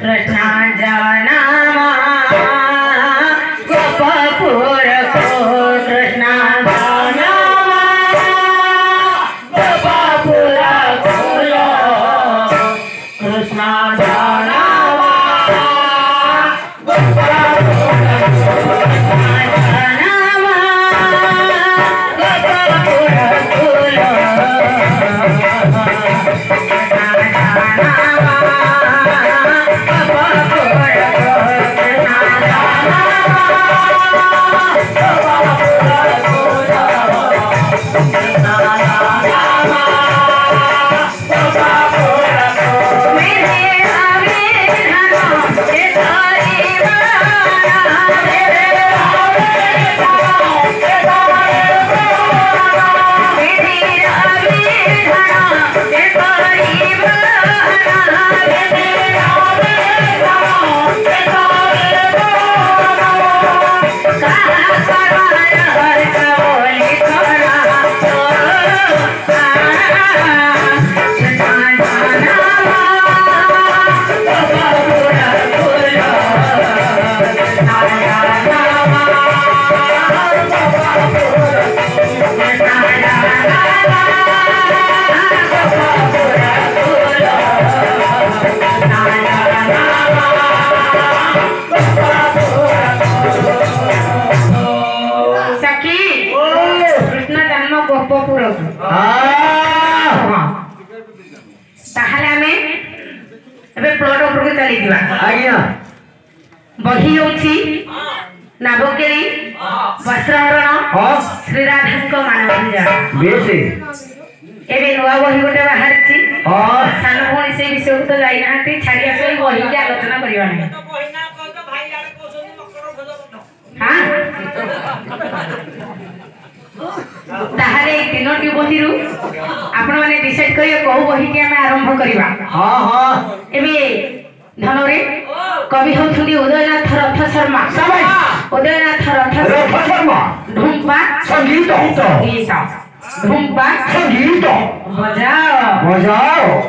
कृष्णा जाना गोपपुर को कृष्णा जाना गोपपुर खोलो कृष्णा जाना बही नाबकेरी वस्त्रहरण श्री राधा मानवीजा एवं नुआ बही गोटे बाहर सान भौणी से विषय तो जाना छाड़ी आस बही की आलोचना करवा ताहले तीनोटी बही आपण मैंने डिसाइड करिए कौ बही के आम आरंभ करवा धनरे कवि होउछुंदी उदयनाथ रथ शर्मा उदयनाथ रथ शर्मा ढुम्पा संगीत ढुम्पा संगीत बजाओ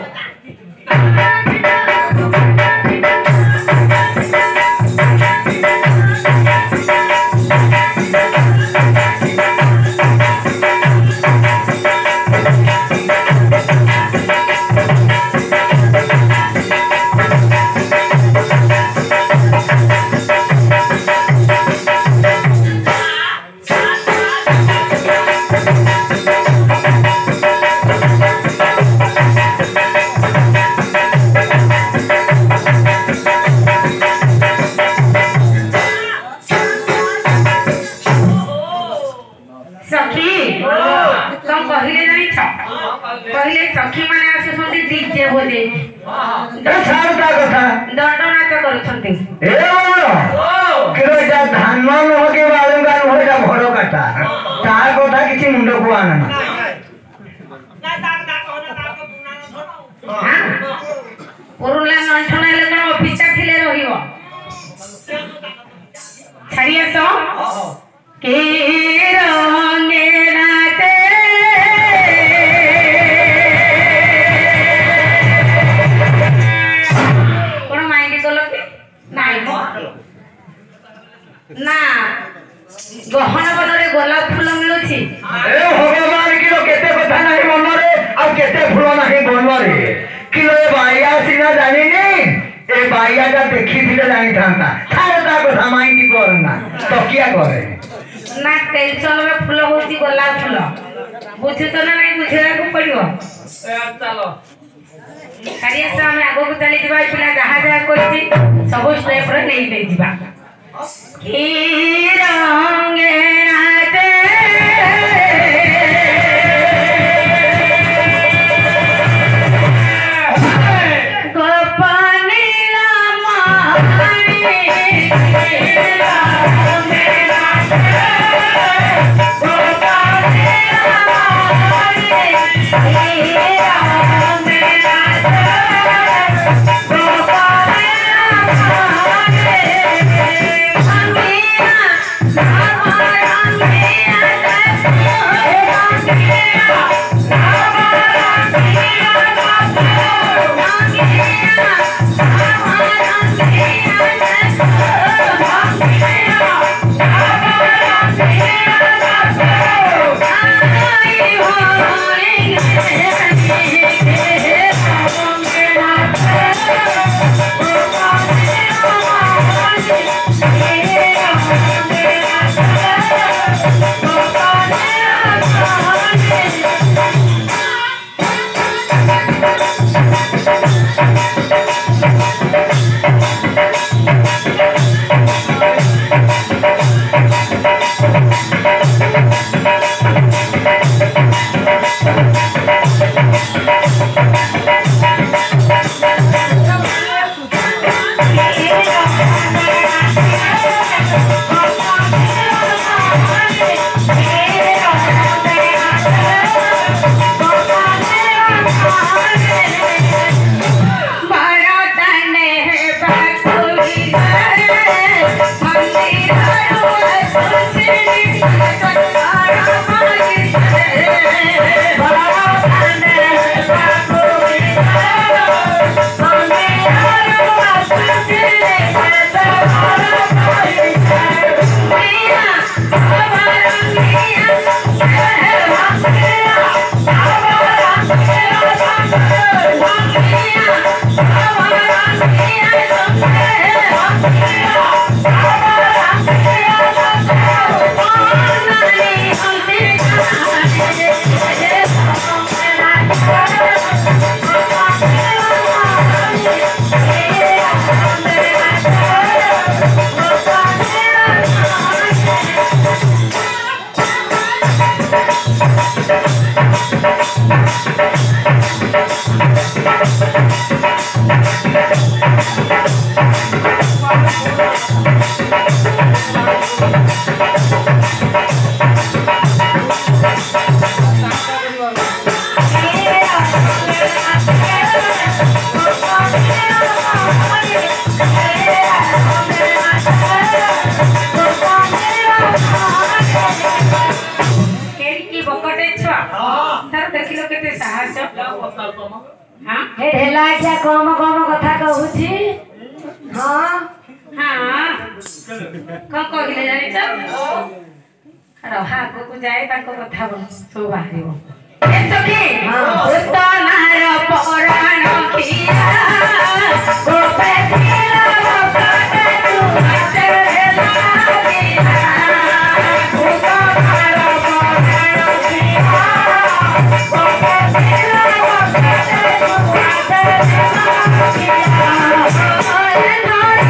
पहले सखी माने आसुछंती डीजे बोले छाड़ता कथा दंड नाच करूछंती ए किरो जा धान मान होके बालंगान हो जा भरो काटा तार कथा किछि मुंड को आना ना पुरुला नठना ले कोन पिचा खिले रहिबो छाड़िया सो के रंगे नाचे ना गहना बनरे गोलाप फूल मिलुछि ए भगवान किलो केते कथा नाही मनरे आ केते फूल नाही बनरे किलो ए बाइया सिना जानि नी ए बाइया जा देखि दिले जानि थांता छाड़ता कथा माइंडी करना तो किया करे ना टेंशन में फूल होछि गोलाप फूल बुझु तो ना नहीं बुझेला को पड़ियो चलो करिया से हम आगो को चली दिबा पिला जहा जहा करछि सब स्टेप रे नहीं दे दिबा की रंगे नाचे गोपानी लामा Yeah. कम कम कथा कहूची हाँ हाँ कौन कहले जानी छ रहा को जाए ताको कथा बोल सब बाहरिबो ए सखी उतनार पराण खिया गोपे खिला काटे तू चले लागिया उतनार पराण खिया गोपे खिला काटे तू चले लागिया ओए धोरी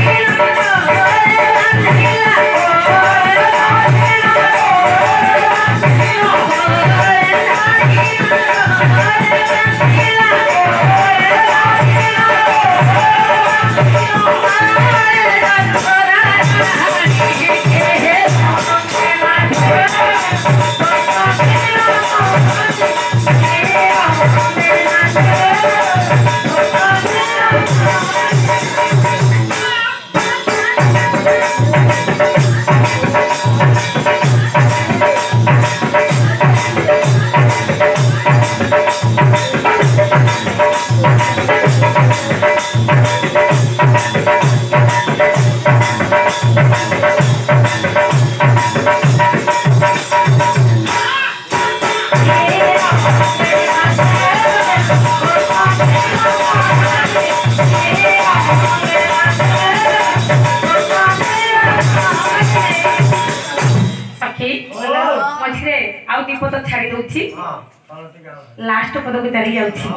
लास्ट पद को चली जाउछि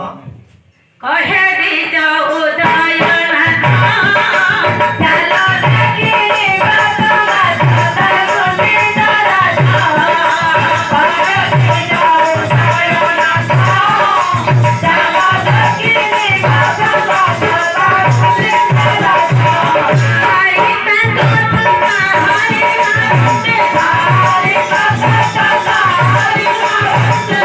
कहे दी जाऊ उदयना चलो देखी बाबा बाबा गोटे दरा कहे दी जाऊ उदयना चलो देखी बाबा बाबा गोटे दरा हरि तंदु हरि माते हरि बाबा बाबा हरि माते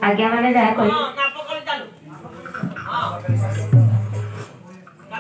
आज्ञा माने जहाँ कही